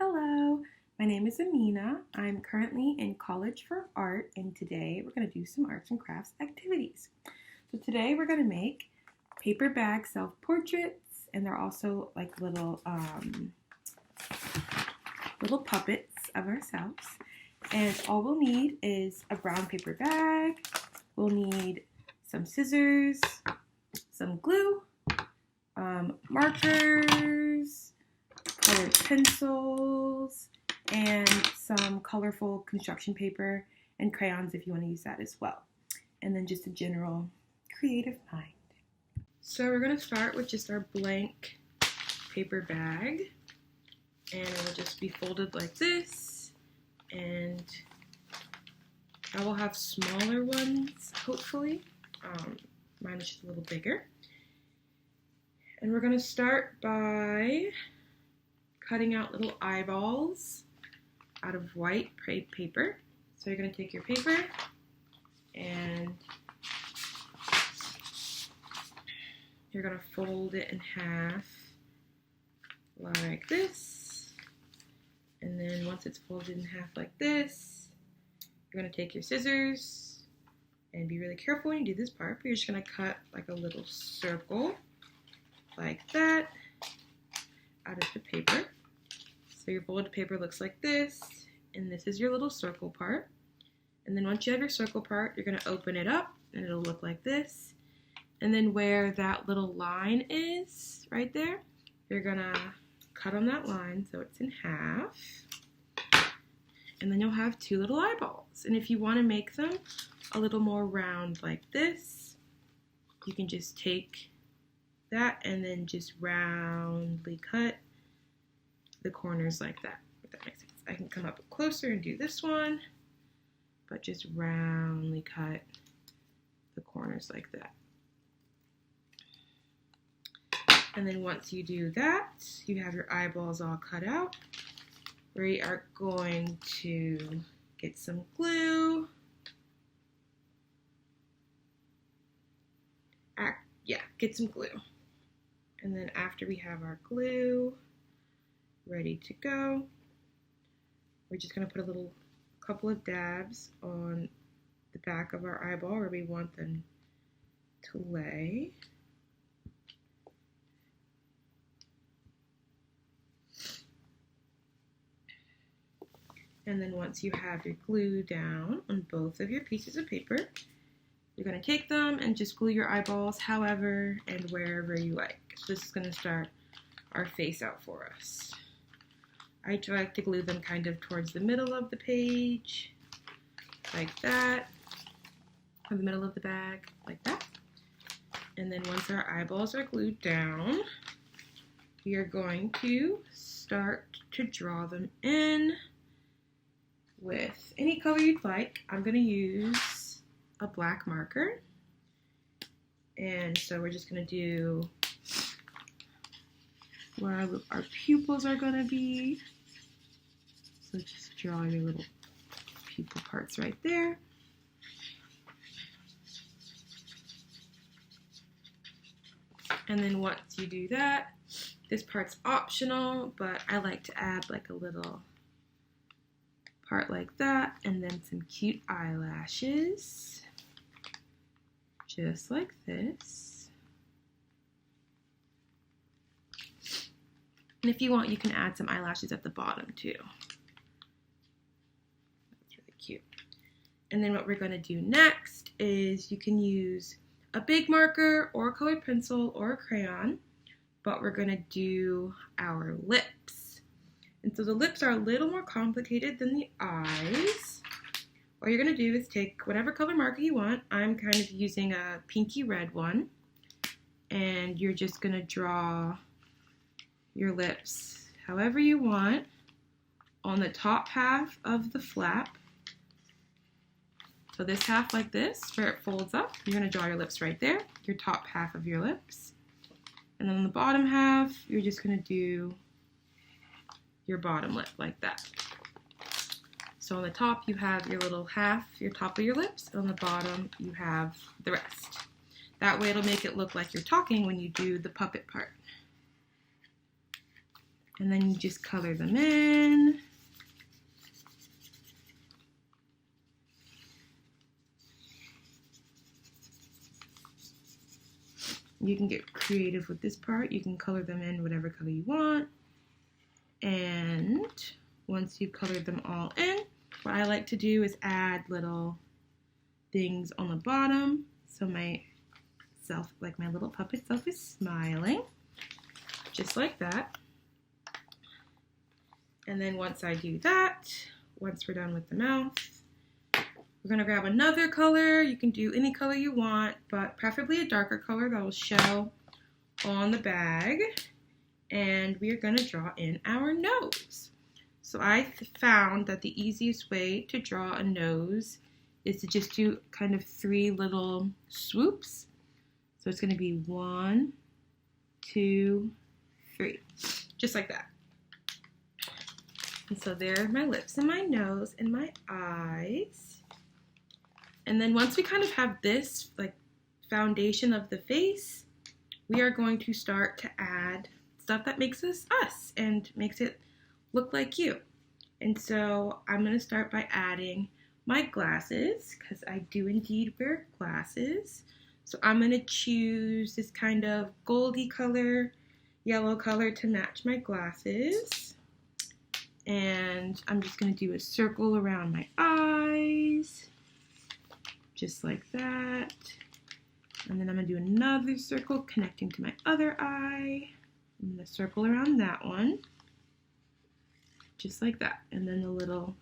Hello, my name is Amina. I'm currently in college for art, and today we're going to do some arts and crafts activities. So today we're going to make paper bag self-portraits, and they're also like little puppets of ourselves. And all we'll need is a brown paper bag. We'll need some scissors, some glue, markers, colored pencils, and some colorful construction paper and crayons if you want to use that as well. And then just a general creative mind. So we're going to start with just our blank paper bag. And it'll just be folded like this. And I will have smaller ones, hopefully. Mine is just a little bigger. And we're going to start by cutting out little eyeballs out of white paper. So you're going to take your paper and you're going to fold it in half like this. And then once it's folded in half like this, you're going to take your scissors and be really careful when you do this part, but you're just going to cut like a little circle like that out of the paper. So your folded paper looks like this, and this is your little circle part. And then once you have your circle part, you're going to open it up, and it'll look like this. And then where that little line is, right there, you're going to cut on that line so it's in half. And then you'll have two little eyeballs. And if you want to make them a little more round like this, you can just take that and then just roundly cut the corners like that, if that makes sense. I can come up closer and do this one, but just roundly cut the corners like that. And then once you do that, you have your eyeballs all cut out. We are going to get some glue. Get some glue. And then after we have our glue ready to go, we're just going to put a couple of dabs on the back of our eyeball where we want them to lay. And then once you have your glue down on both of your pieces of paper, you're going to take them and just glue your eyeballs however and wherever you like. So this is going to start our face out for us. I like to glue them kind of towards the middle of the page, like that, or the middle of the bag, like that. And then once our eyeballs are glued down, we are going to start to draw them in with any color you'd like. I'm going to use a black marker. And so we're just going to do where our pupils are going to be. So just draw your little pupil parts right there. And then once you do that, this part's optional, but I like to add like a little part like that, and then some cute eyelashes, just like this. And if you want, you can add some eyelashes at the bottom too. That's really cute. And then what we're going to do next is you can use a big marker or a colored pencil or a crayon, but we're going to do our lips. And so the lips are a little more complicated than the eyes. What you're going to do is take whatever color marker you want. I'm kind of using a pinky red one. And you're just going to draw your lips however you want on the top half of the flap. So this half like this, where it folds up, you're going to draw your lips right there, your top half of your lips. And then on the bottom half, you're just going to do your bottom lip like that. So on the top, you have your little half, your top of your lips, and on the bottom, you have the rest. That way it'll make it look like you're talking when you do the puppet part. And then you just color them in. You can get creative with this part. You can color them in whatever color you want. And once you've colored them all in, what I like to do is add little things on the bottom. So my little puppet self is smiling, just like that. And then once I do that, once we're done with the mouth, we're gonna grab another color. You can do any color you want, but preferably a darker color that will show on the bag. And we are gonna draw in our nose. So I found that the easiest way to draw a nose is to just do kind of 3 little swoops. So it's gonna be 1, 2, 3, just like that. And so there are my lips and my nose and my eyes. And then once we kind of have this like foundation of the face, we are going to start to add stuff that makes us us and makes it look like you. And so I'm going to start by adding my glasses, because I do indeed wear glasses. So I'm going to choose this kind of goldy color, yellow color to match my glasses. And I'm just going to do a circle around my eyes, just like that. And then I'm going to do another circle connecting to my other eye. I'm going to circle around that one, just like that. And then the little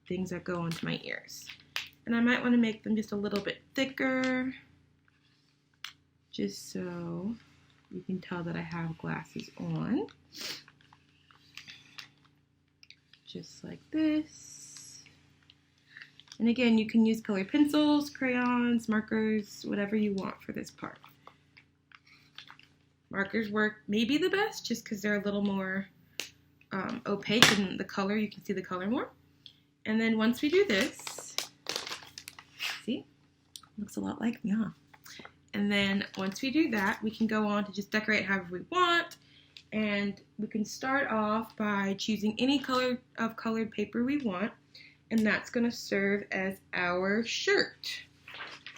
things that go onto my ears. And I might want to make them just a little bit thicker, just so you can tell that I have glasses on. Just like this. And again, you can use colored pencils, crayons, markers, whatever you want for this part. Markers work maybe the best just because they're a little more opaque than the color. You can see the color more. And then once we do this, see, looks a lot like me, huh? And then once we do that, we can go on to just decorate however we want. And we can start off by choosing any color of colored paper we want. And that's going to serve as our shirt.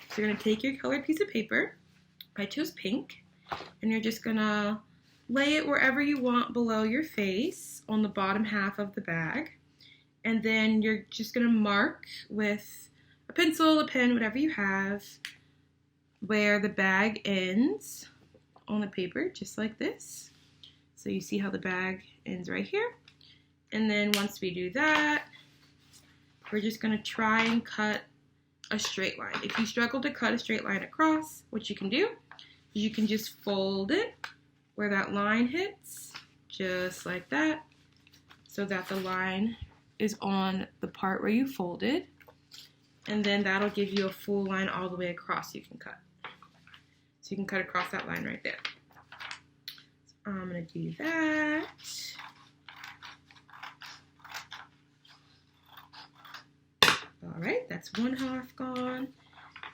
So you're going to take your colored piece of paper. I chose pink. And you're just going to lay it wherever you want below your face on the bottom half of the bag. And then you're just going to mark with a pencil, a pen, whatever you have, where the bag ends on the paper, just like this. So you see how the bag ends right here. And then once we do that, we're just going to try and cut a straight line. If you struggle to cut a straight line across, what you can do is you can just fold it where that line hits, just like that, so that the line is on the part where you folded. And then that'll give you a full line all the way across you can cut. So you can cut across that line right there. So I'm going to do that. All right, that's one half gone.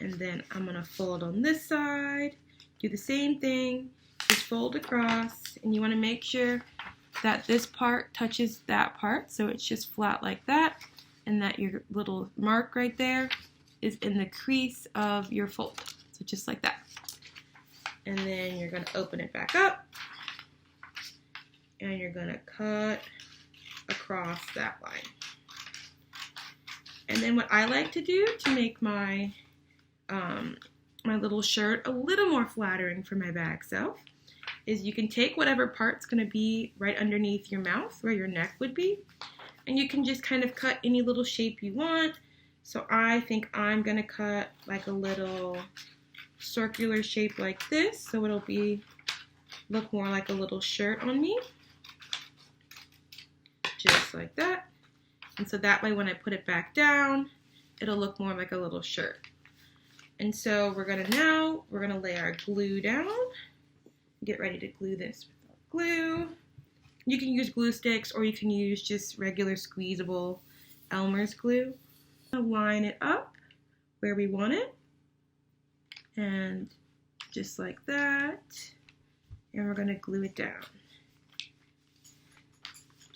And then I'm going to fold on this side. Do the same thing. Just fold across. And you want to make sure that this part touches that part. So it's just flat like that. And that your little mark right there is in the crease of your fold. So just like that. And then you're going to open it back up. And you're going to cut across that line. And then what I like to do to make my my little shirt a little more flattering for my bag self is you can take whatever part's going to be right underneath your mouth where your neck would be, and you can just kind of cut any little shape you want. So I think I'm going to cut like a little circular shape like this, so it'll look more like a little shirt on me, just like that. And so that way when I put it back down, it'll look more like a little shirt. And so we're gonna lay our glue down. Get ready to glue this with our glue. You can use glue sticks or you can use just regular squeezable Elmer's glue. Line it up where we want it. And just like that. And we're gonna glue it down.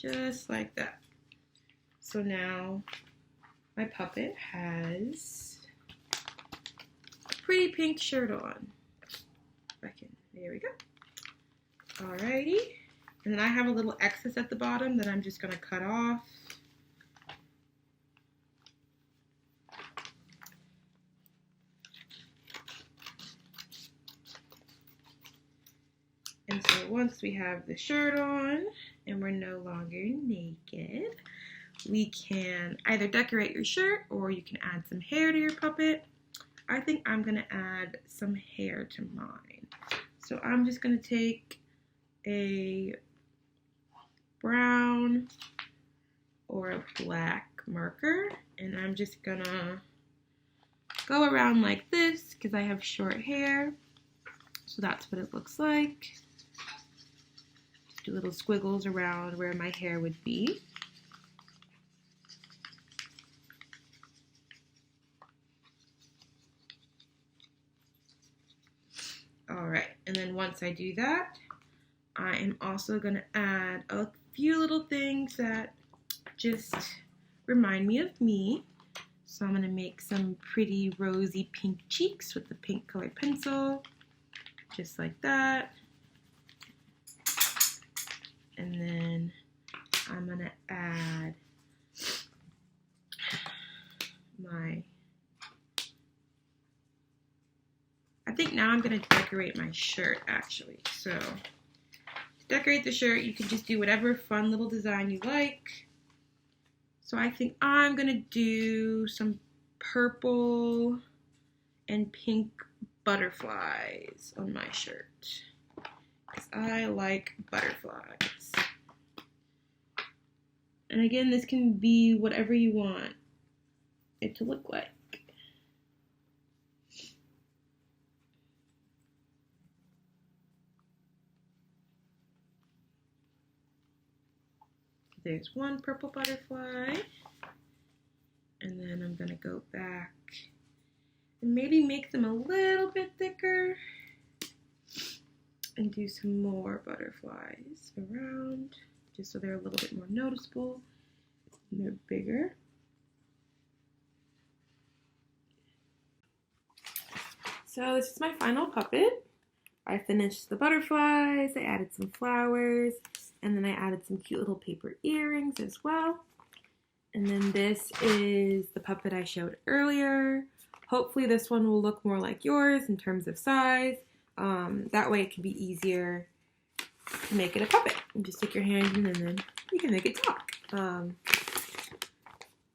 just like that. So now my puppet has a pretty pink shirt on. There we go. Alrighty. And then I have a little excess at the bottom that I'm just going to cut off. And so once we have the shirt on and we're no longer naked, we can either decorate your shirt or you can add some hair to your puppet. I think I'm going to add some hair to mine. So I'm just going to take a brown or a black marker and I'm just going to go around like this because I have short hair. So that's what it looks like. Do little squiggles around where my hair would be. Alright, and then once I do that, I am also going to add a few little things that just remind me of me. So I'm going to make some pretty rosy pink cheeks with the pink colored pencil, just like that. And then I'm going to add I think now I'm going to decorate my shirt actually. So to decorate the shirt, you can just do whatever fun little design you like. So I think I'm going to do some purple and pink butterflies on my shirt. Because I like butterflies. And again, this can be whatever you want it to look like. There's one purple butterfly. And then I'm going to go back and maybe make them a little bit thicker. And do some more butterflies around, just so they're a little bit more noticeable and they're bigger. So this is my final puppet. I finished the butterflies, I added some flowers, and then I added some cute little paper earrings as well. And then this is the puppet I showed earlier. Hopefully this one will look more like yours in terms of size. That way it can be easier to make it a puppet. You just stick your hand in and then you can make it talk.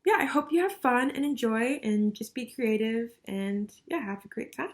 Yeah, I hope you have fun and enjoy and just be creative and yeah, have a great time.